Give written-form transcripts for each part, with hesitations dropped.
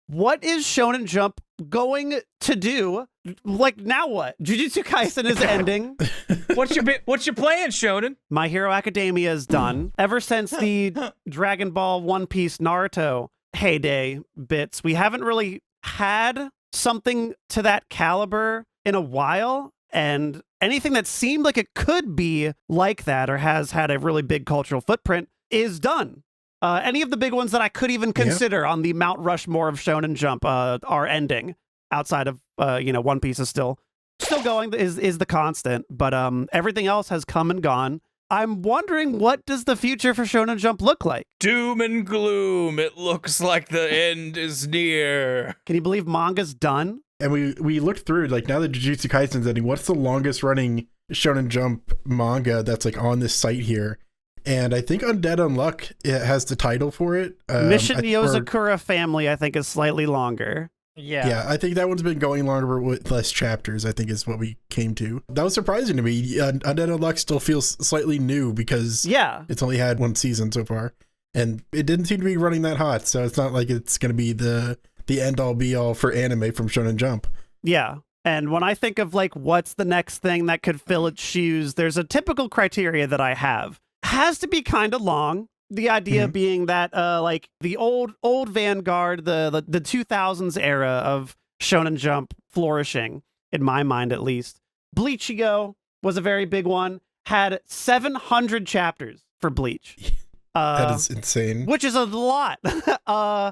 What is Shonen Jump going to do? Like, now what? Jujutsu Kaisen is ending. What's your plan, Shonen? My Hero Academia is done. Ever since the Dragon Ball, One Piece, Naruto heyday bits, we haven't really had something to that caliber in a while. And anything that seemed like it could be like that or has had a really big cultural footprint is done. Any of the big ones that I could even consider on the Mount Rushmore of Shonen Jump are ending. Outside of One Piece is still going, is the constant, but everything else has come and gone. I'm wondering, what does the future for Shonen Jump look like? Doom and gloom. It looks like the end is near. Can you believe manga's done? And we looked through, like, now that Jujutsu Kaisen's ending, what's the longest running Shonen Jump manga that's like on this site here? And I think Undead Unluck, it has the title for it. Mission Yozakura Family, I think, is slightly longer. Yeah, I think that one's been going longer with less chapters, I think is what we came to. That was surprising to me. Undead Unluck still feels slightly new because it's only had one season so far. And it didn't seem to be running that hot, so it's not like it's going to be the end-all be-all for anime from Shonen Jump. Yeah. And when I think of, like, what's the next thing that could fill its shoes, there's a typical criteria that I have. Has to be kind of long. The idea being that, like, the old Vanguard, the 2000s era of Shonen Jump flourishing, in my mind at least. Bleachio was a very big one. Had 700 chapters for Bleach. That is insane. Which is a lot.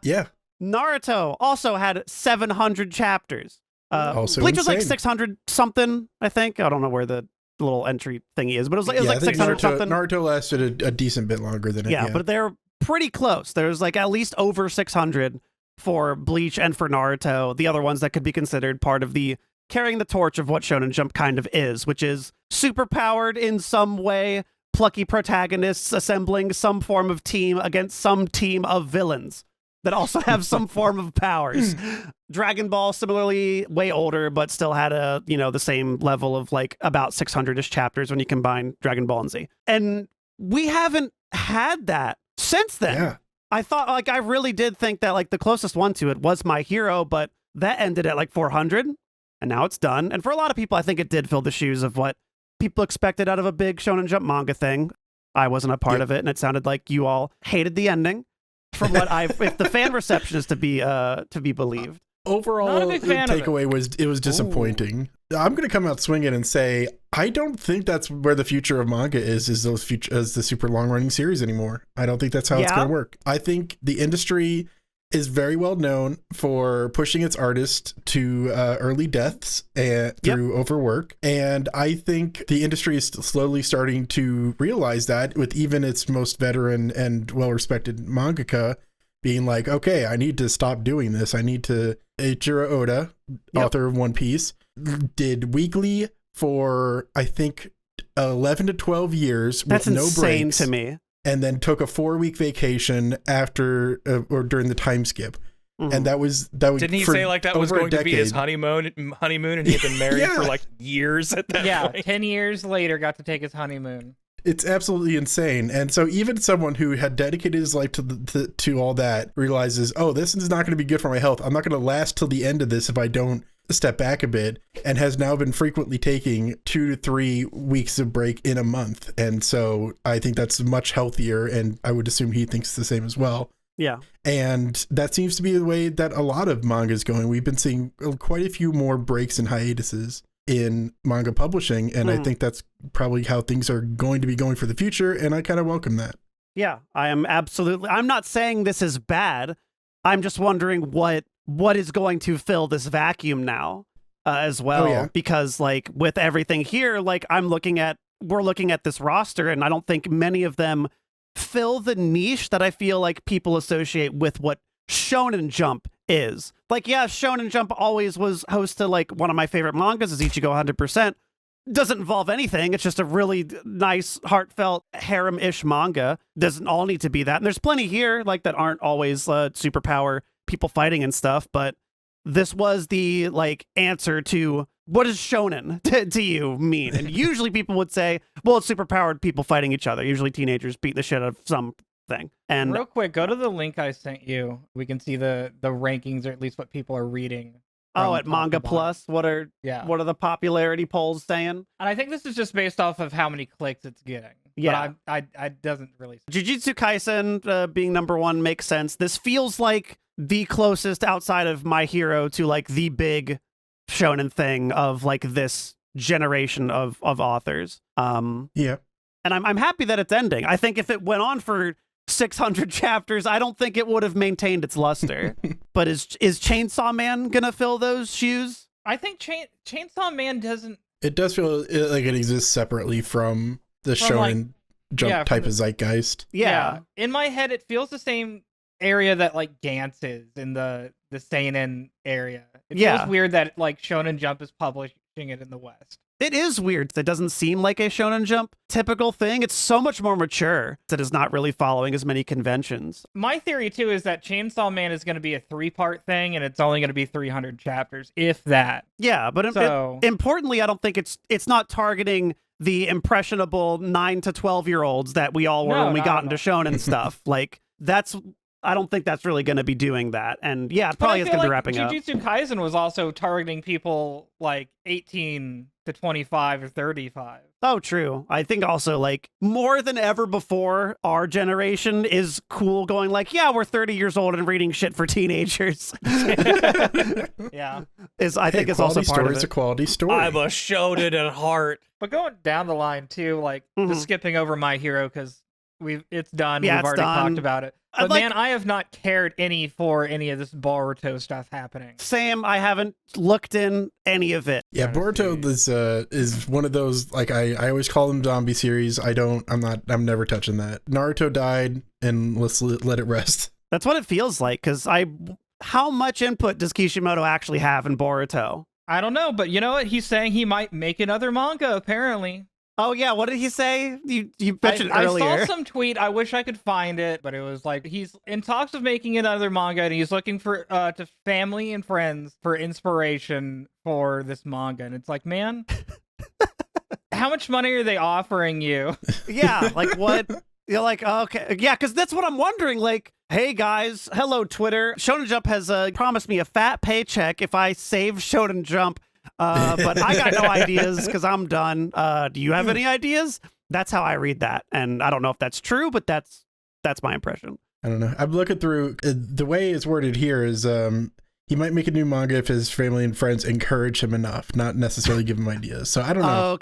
Yeah. Naruto also had 700 chapters. Also Bleach was like insane. 600 something, I think. I don't know where the little entry thingy is, but it was like 600 something. Naruto lasted a decent bit longer than it. Yeah, but they're pretty close. There's like at least over 600 for Bleach and for Naruto, the other ones that could be considered part of the carrying the torch of what Shonen Jump kind of is, which is super powered in some way, plucky protagonists assembling some form of team against some team of villains that also have some form of powers. Dragon Ball, similarly, way older, but still had the same level of like about 600-ish chapters when you combine Dragon Ball and Z. And we haven't had that since then. Yeah. I thought, like, I really did think that, like, the closest one to it was My Hero, but that ended at like 400, and now it's done. And for a lot of people, I think it did fill the shoes of what people expected out of a big Shonen Jump manga thing. I wasn't a part of it, and it sounded like you all hated the ending. From what if the fan reception is to be believed. Overall, the takeaway was it was disappointing. Ooh. I'm going to come out swinging and say I don't think that's where the future of manga is the super long running series anymore. I don't think that's how it's going to work. I think the industry is very well known for pushing its artists to early deaths and through overwork. And I think the industry is slowly starting to realize that, with even its most veteran and well-respected mangaka being like, okay, I need to stop doing this. I need to... Eiichiro Oda, author of One Piece, did weekly for, I think, 11 to 12 years with no breaks. That's insane to me. And then took a 4-week vacation after or during the time skip. And that was didn't he say like that was going to be his honeymoon and he had been married for like years at that point? 10 years later got to take his honeymoon. It's absolutely insane. And so even someone who had dedicated his life to all that realizes, oh, this is not going to be good for my health. I'm not going to last till the end of this if I don't step back a bit, and has now been frequently taking 2 to 3 weeks of break in a month. And so I think that's much healthier, and I would assume he thinks the same as well. Yeah. And that seems to be the way that a lot of manga is going. We've been seeing quite a few more breaks and hiatuses in manga publishing, and I think that's probably how things are going to be going for the future, and I kind of welcome that. Yeah, I'm not saying this is bad. I'm just wondering what is going to fill this vacuum now as well, because like with everything here, like we're looking at this roster, and I don't think many of them fill the niche that I feel like people associate with what Shonen Jump is. Like, yeah, Shonen Jump always was host to like one of my favorite mangas is Ichigo 100%. Doesn't involve anything. It's just a really nice, heartfelt, harem-ish manga. Doesn't all need to be that. And there's plenty here like that aren't always superpower people fighting and stuff, but this was the like answer to what does shonen to you mean? And usually people would say, well, it's superpowered people fighting each other. Usually teenagers beat the shit out of something thing. And real quick, go to the link I sent you. We can see the rankings, or at least what people are reading. At Manga Plus, what are the popularity polls saying? And I think this is just based off of how many clicks it's getting. Yeah, but I doesn't really. Jujutsu Kaisen being number one makes sense. This feels like the closest outside of My Hero to like the big shonen thing of like this generation of authors. Yeah, and I'm happy that it's ending. I think if it went on for 600 chapters, I don't think it would have maintained its luster. But is Chainsaw Man gonna fill those shoes? I think Chainsaw Man doesn't. It does feel like it exists separately from the Shonen Jump type of zeitgeist. Yeah. In my head, it feels the same area that like Gantz is in the seinen area. It feels weird that like Shonen Jump is publishing it in the West. It is weird. That doesn't seem like a Shonen Jump typical thing. It's so much more mature that is not really following as many conventions. My theory, too, is that Chainsaw Man is going to be a 3-part thing, and it's only going to be 300 chapters, if that. Yeah, but importantly, I don't think it's not targeting the impressionable 9 to 12-year-olds that we all were when we got into Shonen stuff. Like, I don't think that's really going to be doing that. And yeah, it probably is going to be wrapping up. Jujutsu Kaisen was also targeting people like 18 to 25 or 35. Oh, true. I think also like more than ever before, our generation is cool going like, yeah, we're 30 years old and reading shit for teenagers. Yeah. I think it's also part of it. It's a quality story. I'm a shonen at heart. But going down the line too, like just skipping over My Hero because it's done. Yeah, we've already talked about it. But man, I have not cared for any of this Boruto stuff happening. Same. I haven't looked in any of it. Yeah, Boruto is one of those, like I always call them zombie series. I'm never touching that. Naruto died, and let's let it rest. That's what it feels like. Because how much input does Kishimoto actually have in Boruto? I don't know, but you know what? He's saying he might make another manga. Apparently. Oh, yeah. What did he say? You mentioned earlier. I saw some tweet. I wish I could find it, but it was like he's in talks of making another manga, and he's looking for to family and friends for inspiration for this manga. And it's like, man, how much money are they offering you? Yeah. Like what? You're like, okay. Yeah, because that's what I'm wondering. Like, hey, guys. Hello, Twitter. Shonen Jump has promised me a fat paycheck if I save Shonen Jump. But I got no ideas because I'm done. Do you have any ideas? That's how I read that. And I don't know if that's true, but that's my impression. I don't know. I'm looking through the way it's worded here is he might make a new manga if his family and friends encourage him enough, not necessarily give him ideas. So I don't know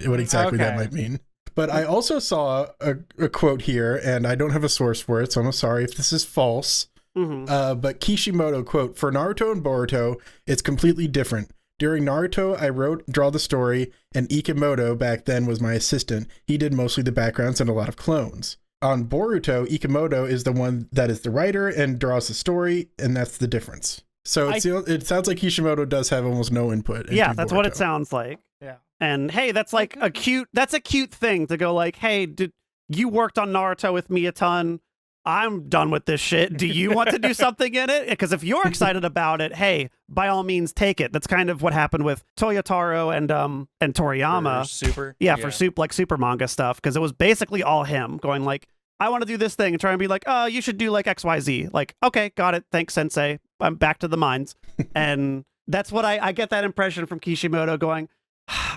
what exactly that might mean. But I also saw a quote here, and I don't have a source for it, so I'm sorry if this is false. But Kishimoto, quote, "For Naruto and Boruto, it's completely different. During Naruto, I draw the story, and Ikemoto back then was my assistant. He did mostly the backgrounds and a lot of clones. On Boruto, Ikemoto is the one that is the writer and draws the story, and that's the difference." So it sounds like Kishimoto does have almost no input. Yeah, that's Boruto. What it sounds like. Yeah. And hey, that's like a cute thing to go like, hey, you worked on Naruto with me a ton. I'm done with this shit. Do you want to do something in it? Because if you're excited about it, hey, by all means, take it. That's kind of what happened with Toyotaro and Toriyama. For super manga stuff. Because it was basically all him going like, I want to do this thing and try and be like, oh, you should do like XYZ. Like, okay, got it. Thanks, sensei. I'm back to the mines. And that's what I get that impression from Kishimoto going,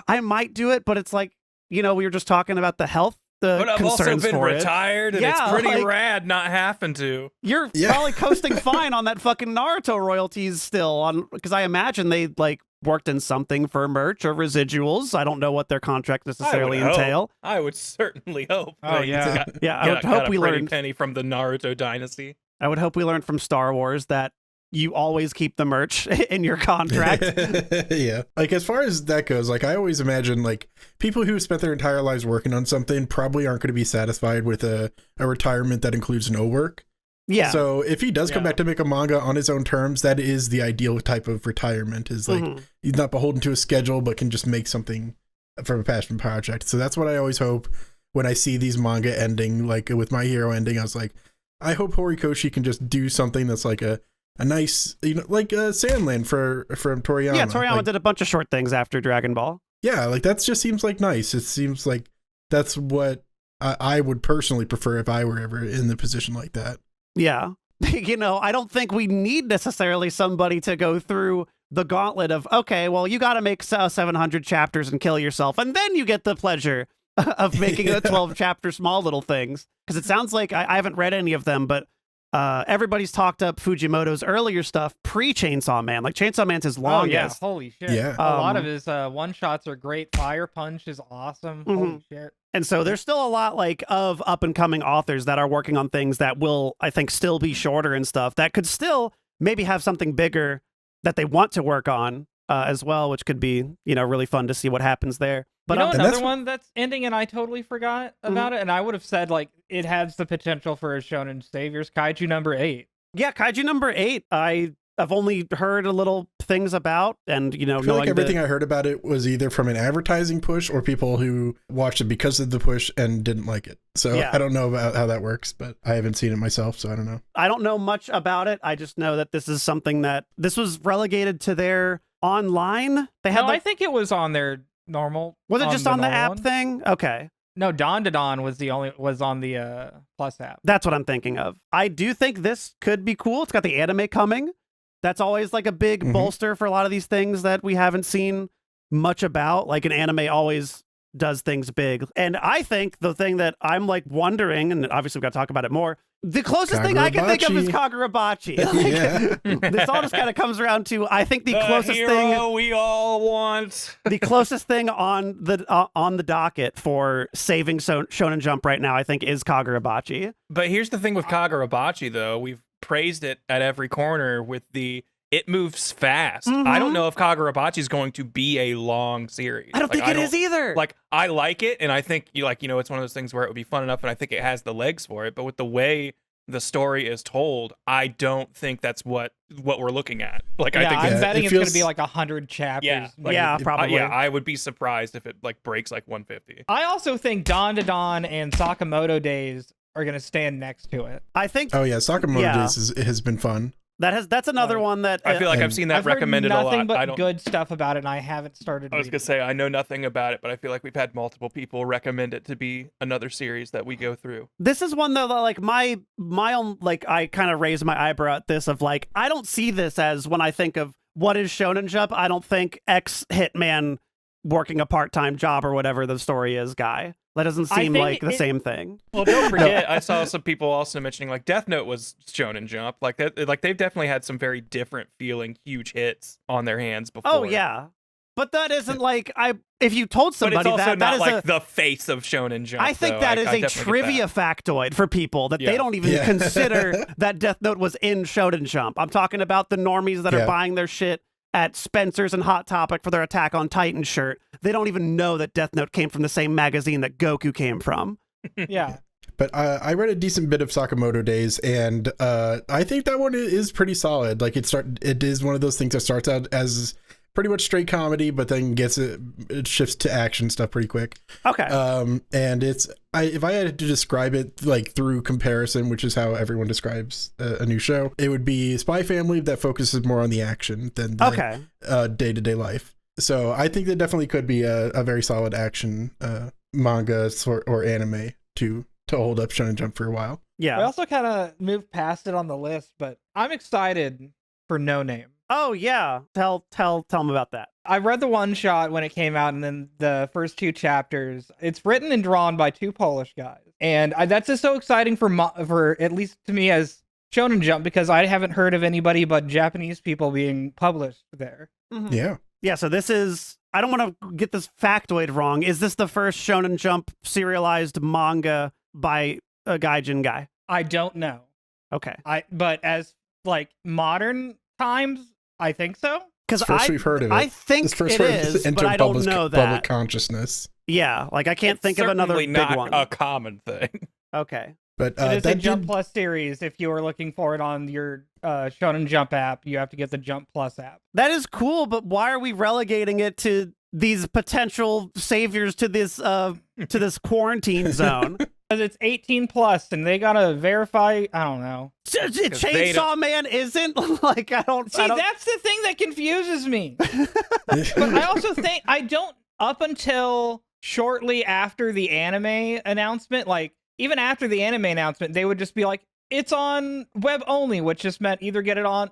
I might do it, but it's like, we were just talking about the health. But I've also been retired, and it's pretty rad not having to. You're probably coasting fine on that fucking Naruto royalties still, because I imagine they like worked in something for merch or residuals. I don't know what their contract necessarily entail. I would certainly hope. Oh yeah, I would hope we learned penny from the Naruto dynasty. I would hope we learned from Star Wars that you always keep the merch in your contract. Yeah. Like, as far as that goes, like, I always imagine, like, people who spent their entire lives working on something probably aren't going to be satisfied with a retirement that includes no work. Yeah. So if he does come back to make a manga on his own terms, that is the ideal type of retirement, is like, he's not beholden to a schedule, but can just make something from a passion project. So that's what I always hope when I see these manga ending, like with My Hero ending. I was like, I hope Horikoshi can just do something that's like a nice, like Sandland from Toriyama. Yeah, Toriyama did a bunch of short things after Dragon Ball. Yeah, like that just seems like nice. It seems like that's what I would personally prefer if I were ever in the position like that. Yeah. I don't think we need necessarily somebody to go through the gauntlet of, okay, well, you got to make 700 chapters and kill yourself, and then you get the pleasure of making a 12-chapter small little things. Because it sounds like, I haven't read any of them, but everybody's talked up Fujimoto's earlier stuff pre-Chainsaw Man. Like, Chainsaw Man's his longest. Oh, yeah. Holy shit. Yeah. A lot of his one-shots are great. Fire Punch is awesome. Holy shit. And so there's still a lot of up-and-coming authors that are working on things that will, I think, still be shorter and stuff that could still maybe have something bigger that they want to work on as well, which could be, really fun to see what happens there. But another one that's ending and I totally forgot about it, and I would have said, it has the potential for a Shonen Saviors, Kaiju number 8. Yeah, Kaiju number 8, I've only heard a little things about, and I feel like everything I heard about it was either from an advertising push or people who watched it because of the push and didn't like it. So yeah. I don't know about how that works, but I haven't seen it myself, so I don't know. I don't know much about it. I just know that this is something that this was relegated to their online. They had I think it was on their normal. Was it just on the app one? Thing? Okay. No, Dawn to Dawn was on the Plus app. That's what I'm thinking of. I do think this could be cool. It's got the anime coming. That's always like a big bolster for a lot of these things that we haven't seen much about. Like an anime always does things big. And I think the thing that I'm wondering, and obviously we've got to talk about it more, the closest thing I can think of is Kagurabachi. This all just kind of comes around to, I think the closest thing we all want. The closest thing on the docket for saving Shonen Jump right now, I think, is Kagurabachi. But here's the thing with Kagurabachi, though. We've praised it at every corner with it moves fast. I don't know if Kagurabachi is going to be a long series. I don't think it is either. I like it, and I think it's one of those things where it would be fun enough, and I think it has the legs for it. But with the way the story is told, I don't think that's what we're looking at. I think I'm betting it's going to be 100 chapters. Yeah, probably. I would be surprised if it breaks 150. I also think Dawn to Dawn and Sakamoto Days are going to stand next to it. I think. Oh yeah, Sakamoto Days has been fun. That's another one that I feel like I've seen that recommended a lot. I've heard nothing but good stuff about it, and I haven't started. I was gonna say I know nothing about it, but I feel like we've had multiple people recommend it to be another series that we go through. This is one though that my own I kind of raise my eyebrow at this of I don't see this as when I think of what is Shonen Jump. I don't think ex-hitman working a part-time job or whatever the story is guy. That doesn't seem like the same thing. Well, don't forget, I saw some people also mentioning Death Note was Shonen Jump. They've definitely had some very different feeling huge hits on their hands before. Oh yeah, but that isn't if you told somebody but it's also that not is the face of Shonen Jump. I think that is a trivia factoid for people that they don't even consider that Death Note was in Shonen Jump. I'm talking about the normies that are buying their shit at Spencer's and Hot Topic for their Attack on Titan shirt. They don't even know that Death Note came from the same magazine that Goku came from. Yeah. But I read a decent bit of Sakamoto Days, and I think that one is pretty solid. It is one of those things that starts out as pretty much straight comedy, but then it shifts to action stuff pretty quick. Okay. And if I had to describe it through comparison, which is how everyone describes a new show, it would be Spy Family that focuses more on the action than day-to-day life. So I think that definitely could be a very solid action manga or anime to hold up Shonen Jump for a while. Yeah. We also kind of moved past it on the list, but I'm excited for No Name. Oh yeah, tell them about that. I read the one shot when it came out, and then the first 2 chapters. It's written and drawn by 2 Polish guys, and that's just so exciting for at least to me as Shonen Jump, because I haven't heard of anybody but Japanese people being published there. Yeah. Yeah. So this is. I don't want to get this factoid wrong. Is this the first Shonen Jump serialized manga by a gaijin guy? I don't know. Okay. But as modern times, I think so. Because we've heard of it. I think it is, but I don't know that. Public consciousness. Yeah, I can't think of another big one. A common thing. Okay. But it is a Jump Plus series. If you are looking for it on your Shonen Jump app, you have to get the Jump Plus app. That is cool, but why are we relegating it to these potential saviors to this quarantine zone? Because it's 18 plus, and they gotta verify. I don't know. Chainsaw Man isn't I don't see. That's the thing that confuses me. But I also think up until shortly after the anime announcement, like even after the anime announcement, they would just be like, it's on web only, which just meant either get on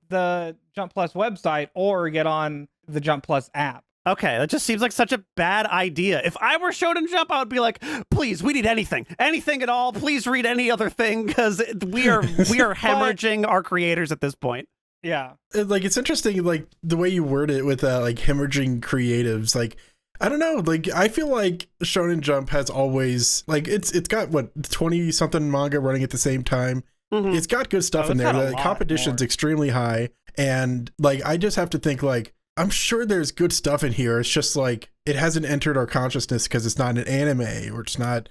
the Jump Plus website or get on the Jump Plus app. Okay, that just seems like such a bad idea. If I were Shonen Jump, I would be like, please, we need anything at all. Please read any other thing, because we are hemorrhaging our creators at this point. Yeah. Like, it's interesting, like, the way you word it with, like, hemorrhaging creatives. Like, I don't know, like, I feel like Shonen Jump has always, like, it's got, what, 20-something manga running at the same time. Mm-hmm. It's got good stuff in there. The competition's extremely high. And, like, I just have to think, like, I'm sure there's good stuff in here. It's just like it hasn't entered our consciousness because it's not an anime, or it's not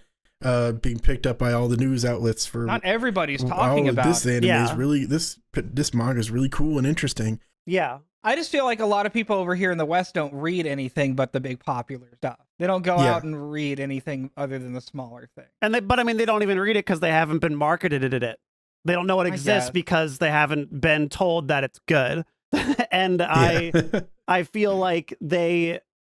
being picked up by all the news outlets. For not everybody's talking about this anime is really this manga is really cool and interesting. Yeah, I just feel like a lot of people over here in the West don't read anything but the big popular stuff. They don't go out and read anything other than the smaller thing. But I mean, they don't even read it because they haven't been marketed it. They don't know it exists because they haven't been told that it's good. And I feel like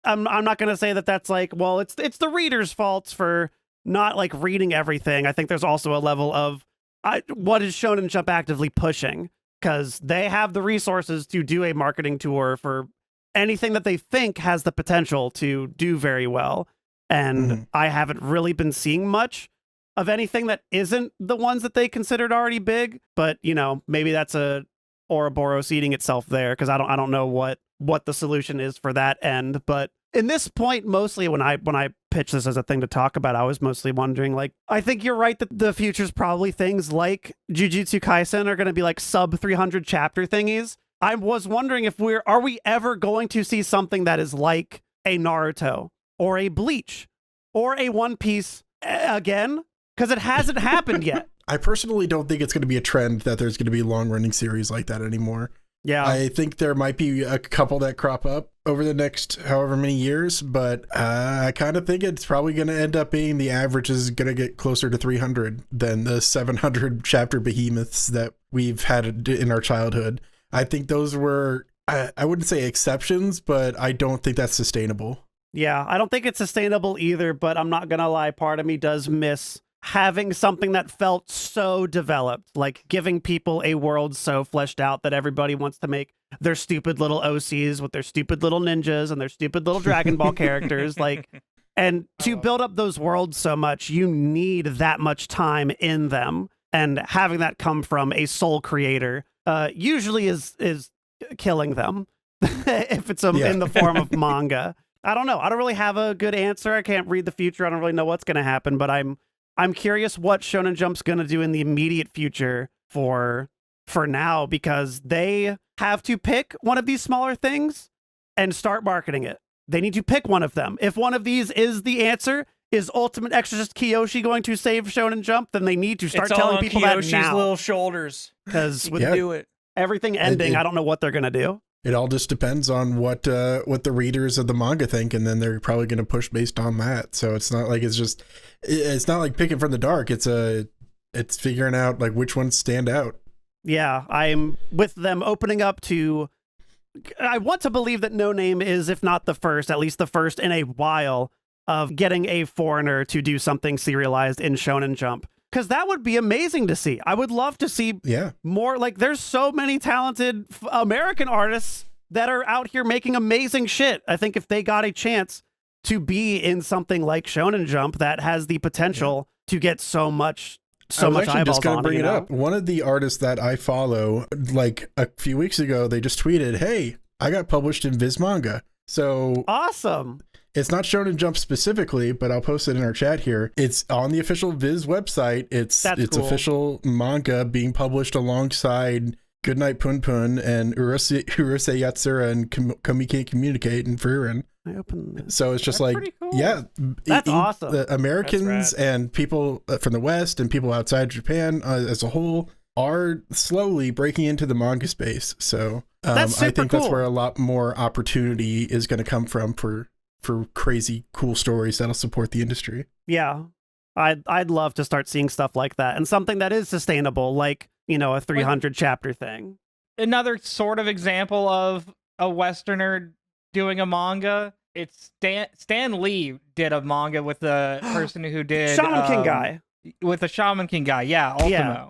I'm not going to say that that's like, well, it's the reader's fault for not like reading everything. I think there's also a level of what is Shonen Jump actively pushing, because they have the resources to do a marketing tour for anything that they think has the potential to do very well. And I haven't really been seeing much of anything that isn't the ones that they considered already big. But, you know, maybe that's a Ouroboros eating itself there, because I don't know what the solution is for that end. But in this point, mostly when I pitch this as a thing to talk about, I was mostly wondering, like, I think you're right that the future's probably things like Jujutsu Kaisen are going to be like sub 300 chapter thingies. I was wondering if are we ever going to see something that is like a Naruto or a Bleach or a One Piece again? Because it hasn't happened yet. I personally don't think it's going to be a trend that there's going to be long-running series like that anymore. Yeah. I think there might be a couple that crop up over the next however many years, but I kind of think it's probably going to end up being the average is going to get closer to 300 than the 700 chapter behemoths that we've had in our childhood. I think those were, I wouldn't say exceptions, but I don't think that's sustainable. Yeah, I don't think it's sustainable either, but I'm not going to lie. Part of me does miss having something that felt so developed, like giving people a world so fleshed out that everybody wants to make their stupid little OCs with their stupid little ninjas and their stupid little Dragon Ball characters. Like, and to build up those worlds so much, you need that much time in them. And having that come from a sole creator usually is killing them if it's in the form of manga. I don't know. I don't really have a good answer. I can't read the future. I don't really know what's going to happen, but I'm curious what Shonen Jump's going to do in the immediate future for now, because they have to pick one of these smaller things and start marketing it. They need to pick one of them. If one of these is the answer, is Ultimate Exorcist Kiyoshi going to save Shonen Jump? Then they need to start telling people that now. It's all on Kiyoshi's little shoulders. Because with do it. Everything ending, I don't know what they're going to do. It all just depends on what the readers of the manga think, and then they're probably going to push based on that. So it's not like it's not like picking from the dark. It's figuring out like which ones stand out. Yeah, I'm with them opening up to. I want to believe that No Name is, if not the first, at least the first in a while of getting a foreigner to do something serialized in Shonen Jump. Because that would be amazing to see. I would love to see more. Like, there's so many talented American artists that are out here making amazing shit. I think if they got a chance to be in something like Shonen Jump that has the potential to get so much eyeballs on it. Just gonna bring it up. One of the artists that I follow, like a few weeks ago, they just tweeted, "Hey, I got published in Viz Manga." So awesome. It's not Shonen Jump specifically, but I'll post it in our chat here. It's on the official Viz website. It's cool. Official manga being published alongside Goodnight Pun Pun and Urusei Yatsura and Kami Can't Communicate and Frieren. I opened this. So it's just That's like, cool. yeah. That's awesome. The Americans and people from the West and people outside Japan as a whole are slowly breaking into the manga space. So I think that's where a lot more opportunity is going to come from for crazy cool stories that'll support the industry. Yeah. I'd love to start seeing stuff like that, and something that is sustainable, like, you know, a 300 chapter thing. Another sort of example of a Westerner doing a manga it's Stan Lee did a manga with the person who did Shaman King guy. With the Shaman King guy, Ultimo. Yeah.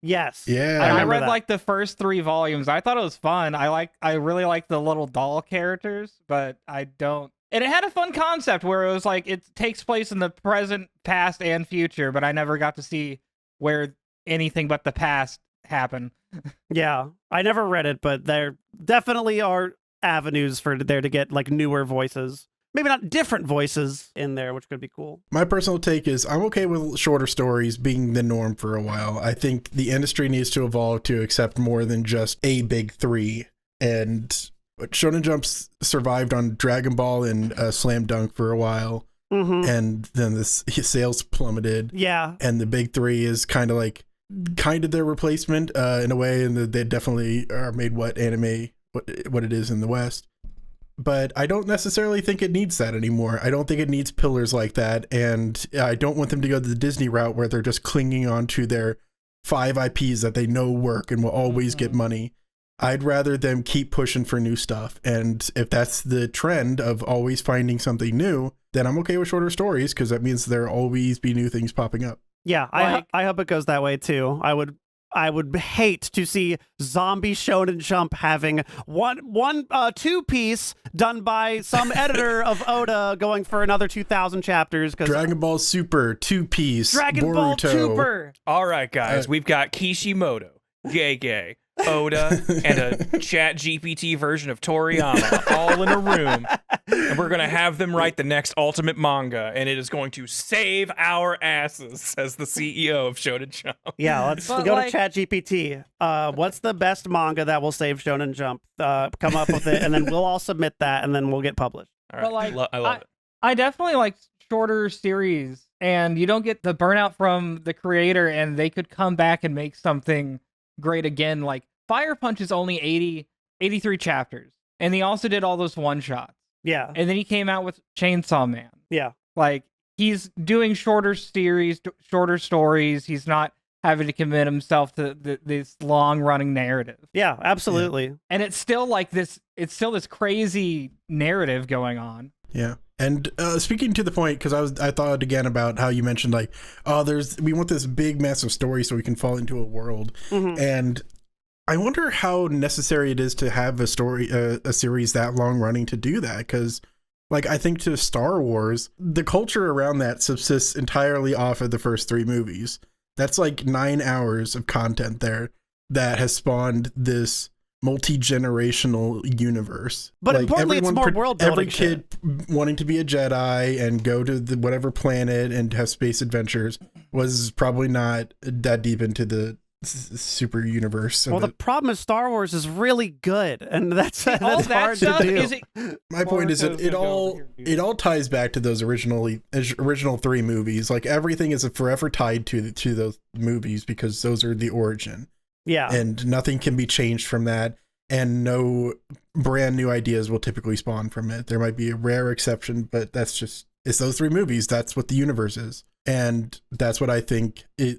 Yes. Yeah. And I read like the first 3 volumes. I thought it was fun. I really like the little doll characters, but I don't. And it had a fun concept where it was like it takes place in the present, past, and future, but I never got to see where anything but the past happened. Yeah, I never read it, but there definitely are avenues for there to get like newer voices. Maybe not different voices in there, which could be cool. My personal take is I'm okay with shorter stories being the norm for a while. I think the industry needs to evolve to accept more than just a big 3. And Shonen Jump's survived on Dragon Ball and Slam Dunk for a while. Mm-hmm. And then his sales plummeted. Yeah. And the big 3 is kind of their replacement in a way. And they definitely are made what it is in the West. But I don't necessarily think it needs that anymore. I don't think it needs pillars like that. And I don't want them to go the Disney route where they're just clinging on to their 5 IPs that they know work and will always get money. I'd rather them keep pushing for new stuff. And if that's the trend of always finding something new, then I'm okay with shorter stories because that means there'll always be new things popping up. Yeah, I hope it goes that way too. I would hate to see zombie Shonen Jump having one 2-piece done by some editor of Oda going for another 2,000 chapters. Dragon Ball Super 2-piece. Dragon Boruto. Ball Super. All right, guys, we've got Kishimoto, Gege, Oda, and a Chat GPT version of Toriyama all in a room, and we're gonna have them write the next Ultimate manga, and it is going to save our asses, says the CEO of Shonen Jump. Yeah, let's go to Chat GPT. What's the best manga that will save Shonen Jump? Come up with it, and then we'll all submit that, and then we'll get published. All right, I love it. I definitely like shorter series, and you don't get the burnout from the creator, and they could come back and make something great again. Like Fire Punch is only 83 chapters, and he also did all those one-shots. Yeah. And then he came out with Chainsaw Man. Yeah. Like, he's doing shorter series, shorter stories. He's not having to commit himself to this long-running narrative. Yeah, absolutely. Yeah. And it's still like this, it's still this crazy narrative going on. Yeah. And speaking to the point, because I thought again about how you mentioned like, we want this big massive story so we can fall into a world. Mm-hmm. And I wonder how necessary it is to have a story, a series that long running to do that. Because like, I think to Star Wars, the culture around that subsists entirely off of the first 3 movies. That's like 9 hours of content there that has spawned this multi-generational universe. But like importantly, it's more world building. Every kid wanting to be a Jedi and go to whatever planet and have space adventures was probably not that deep into the super universe. Well, the problem is Star Wars is really good, and that's hard to do. My point is that it all ties back to those original 3 movies. Like everything is forever tied to those movies because those are the origin. Yeah. And nothing can be changed from that. And no brand new ideas will typically spawn from it. There might be a rare exception, but it's those 3 movies. That's what the universe is. And that's what I think it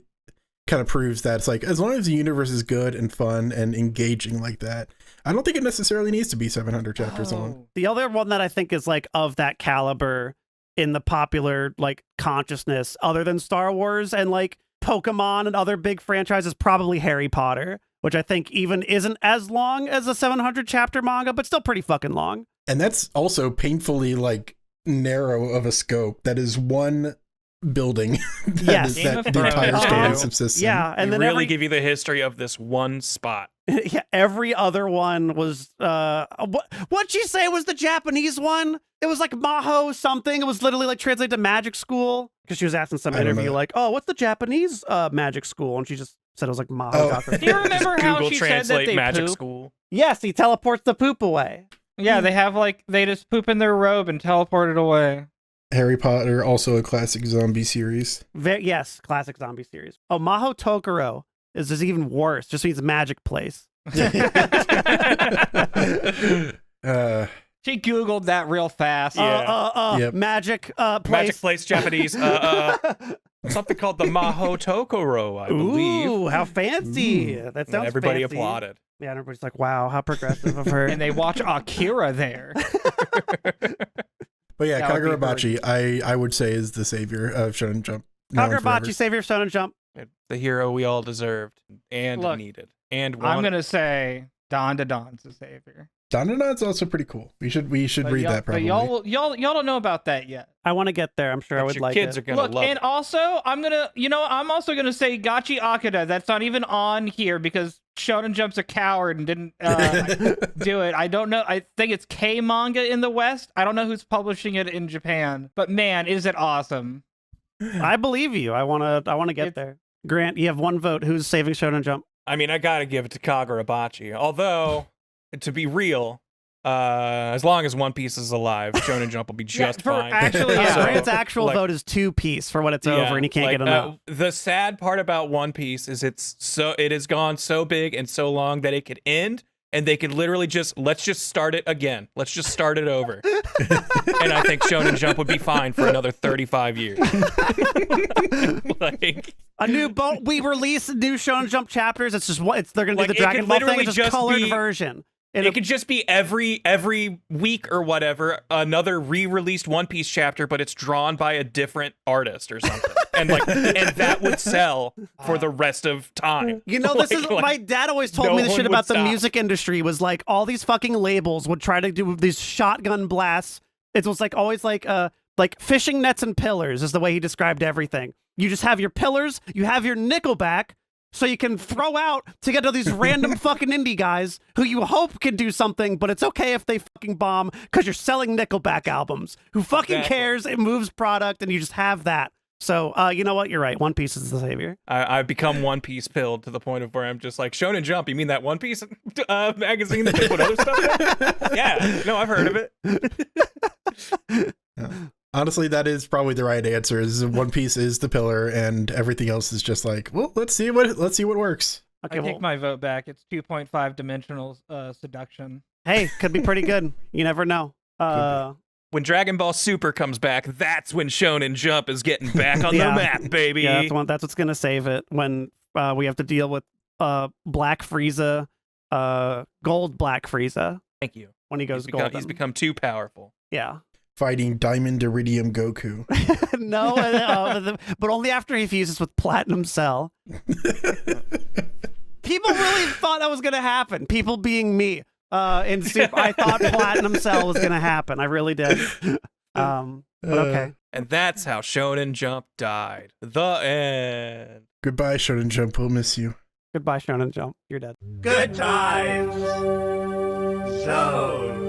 kind of proves that it's like, as long as the universe is good and fun and engaging like that, I don't think it necessarily needs to be 700 chapters long. The other one that I think is like of that caliber in the popular like consciousness other than Star Wars and like Pokemon and other big franchises, probably Harry Potter, which I think even isn't as long as a 700 chapter manga, but still pretty fucking long. And that's also painfully like narrow of a scope. That is one building that the entire story subsists in. Yeah, and then really give you the history of this one spot. Yeah, every other one was what'd she say was the Japanese one? It was like Maho something. It was literally like translated to magic school because she was asking some interview like, "Oh, what's the Japanese magic school?" And she just said it was like Maho. Oh. Do you remember how Google she Translate said that they magic poop? school? Yes, he teleports the poop away. Yeah, they just poop in their robe and teleport it away. Harry Potter, also a classic zombie series. Yes, classic zombie series. Oh, Maho Tokoro is just even worse. Just means magic place. She Googled that real fast. Yeah. Magic place. Magic place, Japanese. Something called the Maho Tokoro, I believe. Ooh, how fancy. That sounds Everybody fancy. applauded. Yeah, and everybody's like, wow, how progressive of her. And they watch Akira there. But yeah, Kagurabachi, I would say is the savior of Shonen Jump. Kagurabachi, savior of Shonen Jump. The hero we all deserved and needed and wanted. I'm gonna say Don Don's the savior. Dandanon's also pretty cool. We should read that probably. But y'all don't know about that yet. I want to get there. I'm sure I would like it. Kids are gonna love and it. also I'm also gonna say Gachi Akada. That's not even on here because Shonen Jump's a coward and didn't do it. I don't know. I think it's K manga in the West. I don't know who's publishing it in Japan. But man, is it awesome? I believe you. I wanna get there. Grant, you have one vote. Who's saving Shonen Jump? I mean, I gotta give it to Kagurabachi. Although, to be real, as long as One Piece is alive, Shonen Jump will be just fine. Actually, So, Grant's actual vote is 2 Piece for when it's over, and he can't get enough. The sad part about One Piece is it has gone so big and so long that it could end, and they could literally let's just start it again. Let's just start it over. And I think Shonen Jump would be fine for another 35 years. We release new Shonen Jump chapters. It's just they're gonna do the Dragon Ball thing. It's just colored version. It could just be every week or whatever another re-released One Piece chapter, but it's drawn by a different artist or something, and that would sell for the rest of time. You know, this is my dad always told me this shit about the music industry. Was like all these fucking labels would try to do these shotgun blasts. It was like always like fishing nets and pillars is the way he described everything. You just have your pillars, you have your Nickelback. So you can throw out to get to these random fucking indie guys who you hope can do something, but it's okay if they fucking bomb because you're selling Nickelback albums. Who fucking cares? It moves product, and you just have that. So you know what? You're right. One Piece is the savior. I've become One Piece pilled to the point of where I'm just like, Shonen Jump, you mean that One Piece magazine that they put other stuff in? Yeah, no, I've heard of it. Yeah. Honestly, that is probably the right answer. Is One Piece is the pillar, and everything else is just like, well, let's see what works. Okay, I take my vote back. It's 2.5 dimensional seduction. Hey, could be pretty good. You never know. When Dragon Ball Super comes back, that's when Shonen Jump is getting back on the map, baby. Yeah, that's what's gonna save it. When we have to deal with Black Frieza, Gold Black Frieza. Thank you. When he goes golden, he's become too powerful. Yeah. Fighting Diamond Iridium Goku. No, but only after he fuses with Platinum Cell. People really thought that was going to happen. People being me. In Super, I thought Platinum Cell was going to happen. I really did. But okay. And that's how Shonen Jump died. The end. Goodbye, Shonen Jump. We'll miss you. Goodbye, Shonen Jump. You're dead. Good times. Zone.